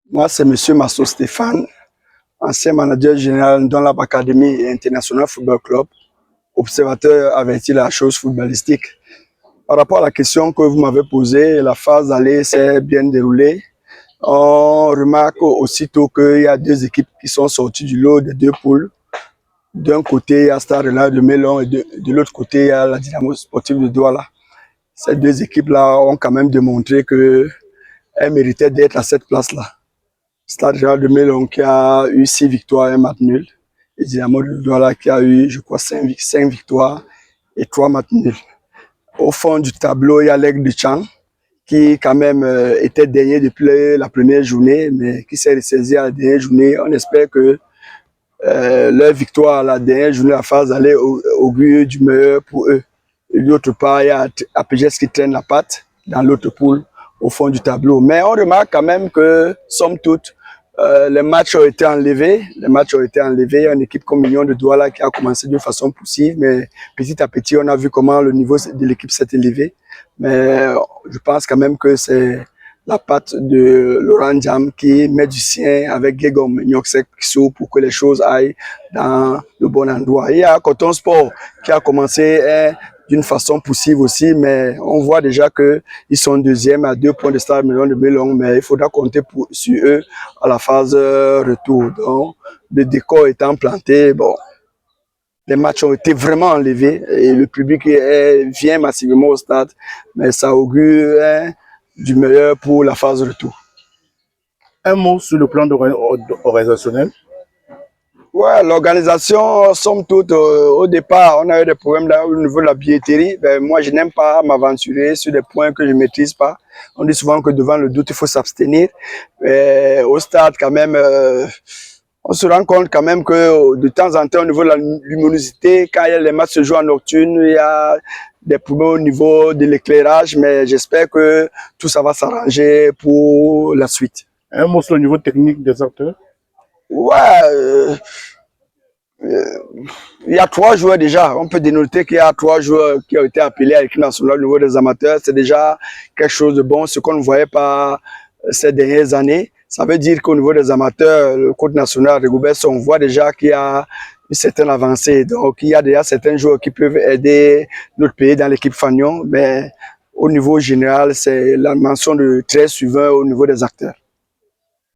Moi, c'est Monsieur Masso Stéphane, ancien manager général dans l'Académie International Football Club, observateur averti de la chose footballistique. Par rapport à la question que vous m'avez posée, la phase d'aller s'est bien déroulée. On remarque aussitôt qu'il y a deux équipes qui sont sorties du lot des deux poules. D'un côté, il y a Stade Rennais de Melon et de l'autre côté, il y a la Dynamo Sportive de Douala. Ces deux équipes-là ont quand même démontré qu'elles méritaient d'être à cette place-là. Stade Rennais de Melon qui a eu 6 victoires et un match nul. Et Dynamo de Douala qui a eu, je crois, 5 victoires et 3 matchs nuls. Au fond du tableau, il y a l'Aigle de Tchang qui quand même était dernier depuis la première journée, mais qui s'est ressaisi à la dernière journée. On espère que leur victoire à la dernière journée, la phase allait augure du meilleur pour eux. Et d'autre part, il y a APGS qui traîne la patte dans l'autre poule au fond du tableau. Mais on remarque quand même que, somme toute, les matchs ont été enlevés. Les matchs ont été enlevés. Il y a une équipe comme Union de Douala qui a commencé d'une façon poussive, mais petit à petit, on a vu comment le niveau de l'équipe s'est élevé. Mais je pense quand même que c'est la patte de Laurent Diam qui met du sien avec Guégom Nyoksek pour que les choses aillent dans le bon endroit. Il y a Coton Sport qui a commencé d'une façon poussive aussi, mais on voit déjà qu'ils sont deuxièmes à 2 points de Stade Melon de Melon, mais il faudra compter sur eux à la phase retour. Donc, le décor étant planté, bon, les matchs ont été vraiment enlevés et le public vient massivement au stade, mais ça augure du meilleur pour la phase retour. Un mot sur le plan organisationnel? Ouais, l'organisation, somme toute, au départ, on a eu des problèmes là, au niveau de la billetterie. Ben, moi, je n'aime pas m'aventurer sur des points que je ne maîtrise pas. On dit souvent que devant le doute, il faut s'abstenir. Au stade, quand même, on se rend compte quand même que de temps en temps, au niveau de la luminosité, quand les matchs se jouent en nocturne, il y a des problèmes au niveau de l'éclairage, mais j'espère que tout ça va s'arranger pour la suite. Un mot sur le niveau technique des acteurs? Ouais, il y a 3 joueurs déjà. On peut dénoter qu'il y a 3 joueurs qui ont été appelés à l'équipe nationale au niveau des amateurs. C'est déjà quelque chose de bon, ce qu'on ne voyait pas ces dernières années. Ça veut dire qu'au niveau des amateurs, le coach national de Goubès, on voit déjà qu'il y a une certaine avancée. Donc, il y a déjà certains joueurs qui peuvent aider notre pays dans l'équipe Fagnon. Mais au niveau général, c'est la mention de 13 suivants au niveau des acteurs.